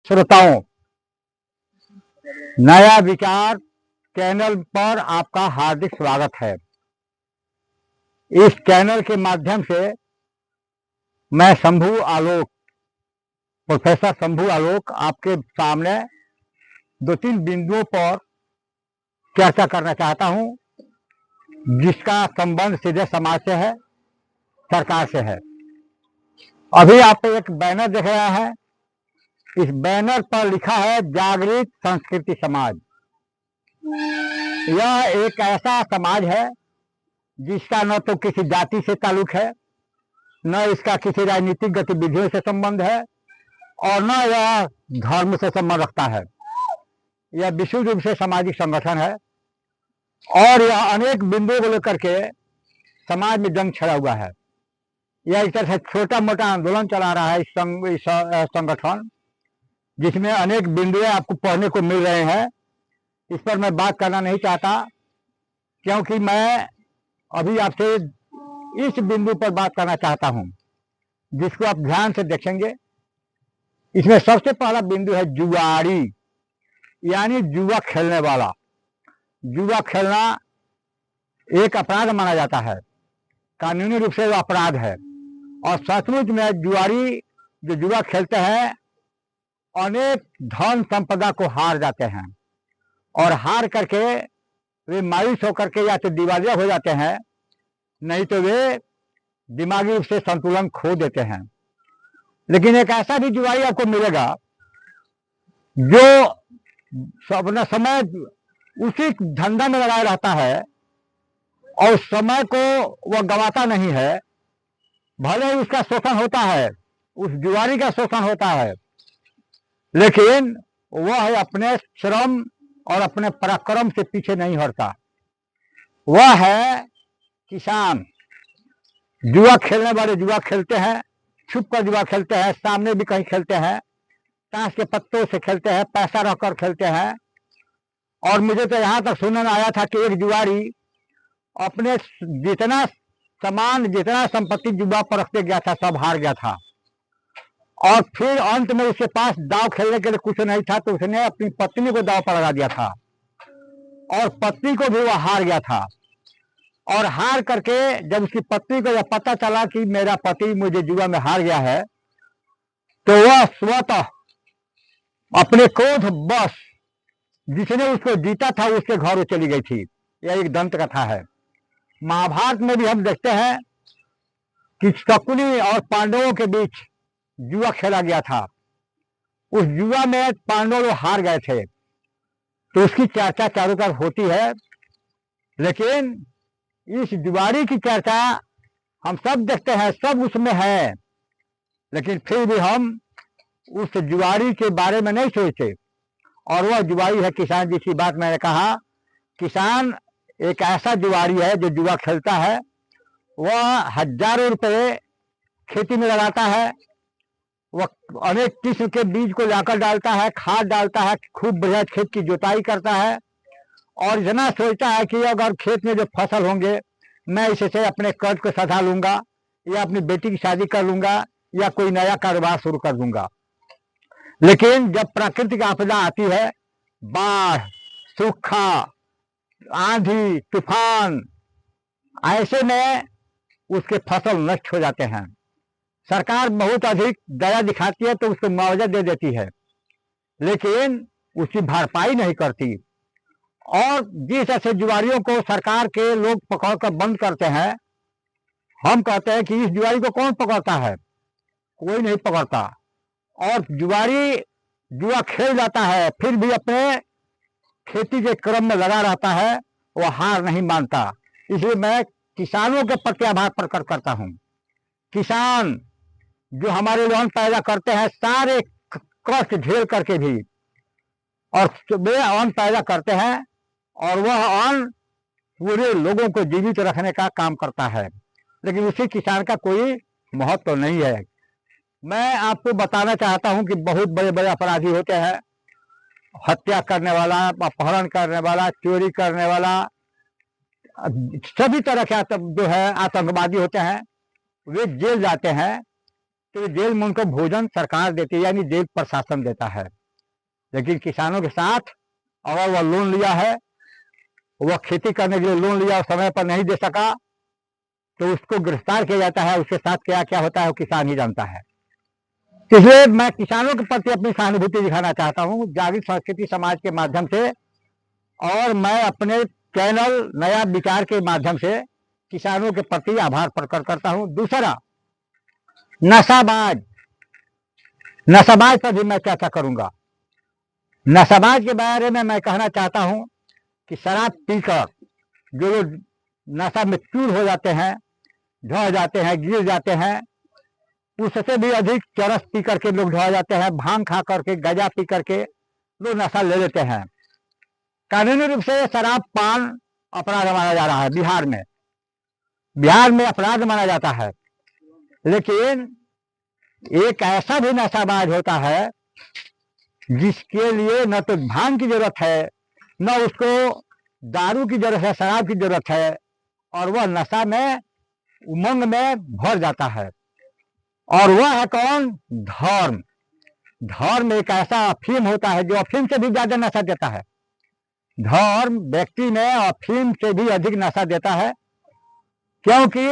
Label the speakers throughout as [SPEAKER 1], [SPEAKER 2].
[SPEAKER 1] श्रोताओं, नया विचार चैनल पर आपका हार्दिक स्वागत है। इस चैनल के माध्यम से मैं शंभू आलोक, प्रोफेसर शंभू आलोक आपके सामने दो तीन बिंदुओं पर चर्चा करना चाहता हूं, जिसका संबंध सीधे समाज से है, सरकार से है। अभी आप एक बैनर देख रहे हैं। इस बैनर पर लिखा है जागृत संस्कृति समाज। यह एक ऐसा समाज है जिसका न तो किसी जाति से ताल्लुक है, न इसका किसी राजनीतिक गतिविधियों से संबंध है, और न यह धर्म से संबंध रखता है। यह विशुद्ध रूप से सामाजिक संगठन है और यह अनेक बिंदुओं को लेकर के समाज में जंग छिड़ा हुआ है। यह एक तरह से छोटा मोटा आंदोलन चला रहा है इस संगठन, जिसमें अनेक बिंदुएं आपको पढ़ने को मिल रहे हैं। इस पर मैं बात करना नहीं चाहता, क्योंकि मैं अभी आपसे इस बिंदु पर बात करना चाहता हूं, जिसको आप ध्यान से देखेंगे। इसमें सबसे पहला बिंदु है जुआरी, यानी जुआ खेलने वाला। जुआ खेलना एक अपराध माना जाता है, कानूनी रूप से वो अपराध है। और सचमुच में जुआरी जो जुआ खेलते हैं अनेक धन संपदा को हार जाते हैं, और हार करके वे मायूस होकर के या तो दिवालिया हो जाते हैं, नहीं तो वे दिमागी रूप से संतुलन खो देते हैं। लेकिन एक ऐसा भी जुआरी आपको मिलेगा जो अपना समय उसी धंधा में लगाए रहता है और समय को वह गंवाता नहीं है। भले ही उसका शोषण होता है, उस जुआरी का शोषण होता है, लेकिन वह अपने श्रम और अपने पराक्रम से पीछे नहीं हटता। वह है किसान। जुआ खेलने वाले जुआ खेलते हैं, छुप कर जुआ खेलते हैं, सामने भी कहीं खेलते हैं, ताश के पत्तों से खेलते हैं, पैसा रखकर खेलते हैं। और मुझे तो यहाँ तक सुनने में आया था कि एक जुआरी अपने जितना सामान, जितना संपत्ति जुआ पर रखते गया था, सब हार गया था। और फिर अंत में उसके पास दाव खेलने के लिए कुछ नहीं था, तो उसने अपनी पत्नी को दाव पर लगा दिया था, और पत्नी को भी वह हार गया था। और हार करके जब उसकी पत्नी को यह पता चला कि मेरा पति मुझे जुआ में हार गया है, तो वह स्वतः अपने क्रोध बस जिसने उसको जीता था उसके घर वो चली गई थी। यह एक दंत कथा है। महाभारत में भी हम देखते हैं कि शकुनी और पांडवों के बीच जुआ खेला गया था। उस जुआ में पांडव हार गए थे, तो उसकी चर्चा चारों तरफ होती है। लेकिन इस जुआरी की चर्चा हम सब देखते हैं, सब उसमें है, लेकिन फिर भी हम उस जुआरी के बारे में नहीं सोचते। और वह जुआरी है किसान, जिसकी बात मैंने कहा। किसान एक ऐसा जुआरी है जो जुआ खेलता है। वह हजारों रुपए खेती में लगाता है, वह अनेक किस्म के बीज को लाकर डालता है, खाद डालता है, खूब बढ़िया खेत की जुताई करता है, और इतना सोचता है कि अगर खेत में जो फसल होंगे मैं इससे अपने कर्ज को सधा लूंगा, या अपनी बेटी की शादी कर लूंगा, या कोई नया कारोबार शुरू कर दूंगा। लेकिन जब प्राकृतिक आपदा आती है, बाढ़, सूखा, आंधी, तूफान, ऐसे में उसके फसल नष्ट हो जाते हैं। सरकार बहुत अधिक दया दिखाती है तो उसको मुआवजा दे देती है, लेकिन उसकी भरपाई नहीं करती। और जिस ऐसे जुआरियों को सरकार के लोग पकड़कर बंद करते हैं, हम कहते हैं कि इस जुआरी को कौन पकड़ता है? कोई नहीं पकड़ता। और जुआरी जुआ खेल जाता है, फिर भी अपने खेती के क्रम में लगा रहता है, वह हार नहीं मानता। इसलिए मैं किसानों के प्रति आभार प्रकट करता हूँ। किसान जो हमारे लिए अन्न पैदा करते हैं, सारे कष्ट झेल करके भी, और वे अन्न पैदा करते हैं, और वह अन्न पूरे लोगों को जीवित रखने का काम करता है। लेकिन उसी किसान का कोई महत्व तो नहीं है। मैं आपको बताना चाहता हूं कि बहुत बड़े बड़े अपराधी होते हैं, हत्या करने वाला, अपहरण करने वाला, चोरी करने वाला, सभी तरह के जो है आतंकवादी होते हैं, वे जेल जाते हैं। तो जेल में उनको भोजन सरकार देती है, यानी जेल प्रशासन देता है। लेकिन किसानों के साथ अगर वह लोन लिया है, वह खेती करने के लिए लोन लिया और समय पर नहीं दे सका, तो उसको गिरफ्तार किया जाता है। उसके साथ क्या क्या होता है वो किसान ही जानता है। इसलिए मैं किसानों के प्रति अपनी सहानुभूति दिखाना चाहता हूँ जागृत संस्कृति समाज के माध्यम से, और मैं अपने चैनल नया विचार के माध्यम से किसानों के प्रति आभार प्रकट करता हूँ। दूसरा, नशाबाज पर भी मैं चर्चा करूंगा। नशाबाज के बारे में मैं कहना चाहता हूं कि शराब पीकर जो लोग नशा में चूर हो जाते हैं, ढह जाते हैं, गिर जाते हैं, उससे भी अधिक चरस पी करके लोग ढह जाते हैं, भांग खा करके, गजा पी करके लोग नशा ले लेते हैं। कानूनी रूप से शराब पान अपराध माना जा रहा है बिहार में अपराध माना जाता है। लेकिन एक ऐसा भी नशाबाज होता है जिसके लिए न तो भांग की जरूरत है, न उसको दारू की जरूरत है, शराब की जरूरत है, और वह नशा में उमंग में भर जाता है। और वह है कौन? धर्म। धर्म एक ऐसा अफीम होता है जो अफीम से भी ज्यादा नशा देता है। धर्म व्यक्ति में अफीम से भी अधिक नशा देता है, क्योंकि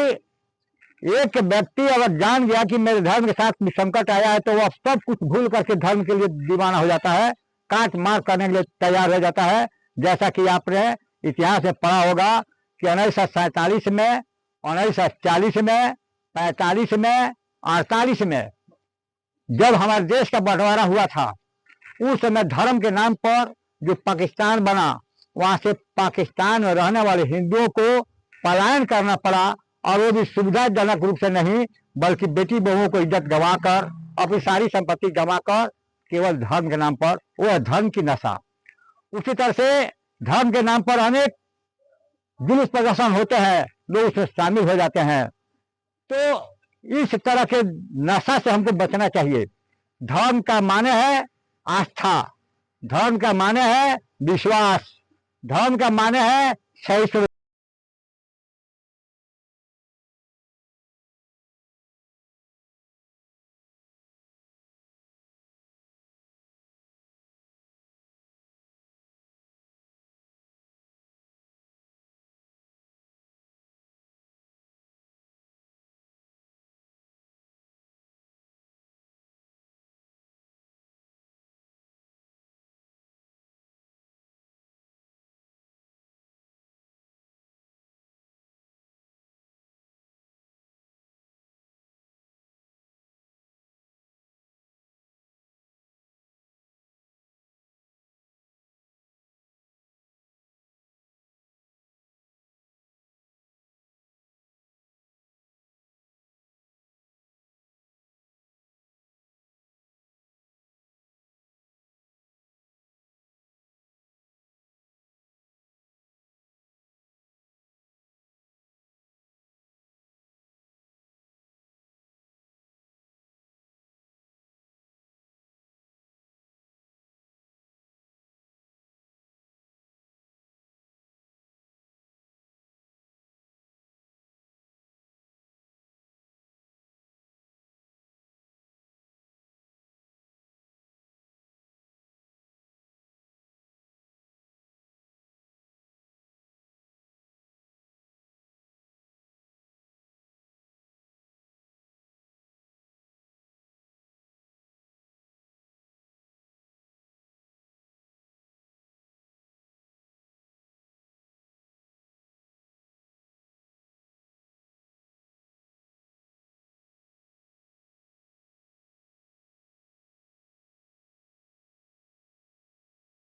[SPEAKER 1] एक व्यक्ति अगर जान गया कि मेरे धर्म के साथ संकट आया है, तो वह सब कुछ भूल करके धर्म के लिए दीवाना हो जाता है, काट मार करने के लिए तैयार हो जाता है। जैसा कि आपने इतिहास में पढ़ा होगा कि 1947 में, 1940 में, 45 में, 48 में जब हमारे देश का बंटवारा हुआ था, उस समय धर्म के नाम पर जो पाकिस्तान बना, वहां से पाकिस्तान में रहने वाले हिंदुओं को पलायन करना पड़ा, और वो भी सुविधाजनक रूप से नहीं, बल्कि बेटी बहुओं को इज्जत गंवाकर, अपनी सारी संपत्ति गंवाकर, केवल धर्म के नाम पर। वो धर्म की नशा। उसी तरह से धर्म के नाम पर अनेक जुलूस प्रदर्शन होते हैं, लोग उसमें शामिल हो जाते हैं। तो इस तरह के नशा से हमको बचना चाहिए। धर्म का माने है आस्था, धर्म का माने है विश्वास, धर्म का माने है सहिष्णुता।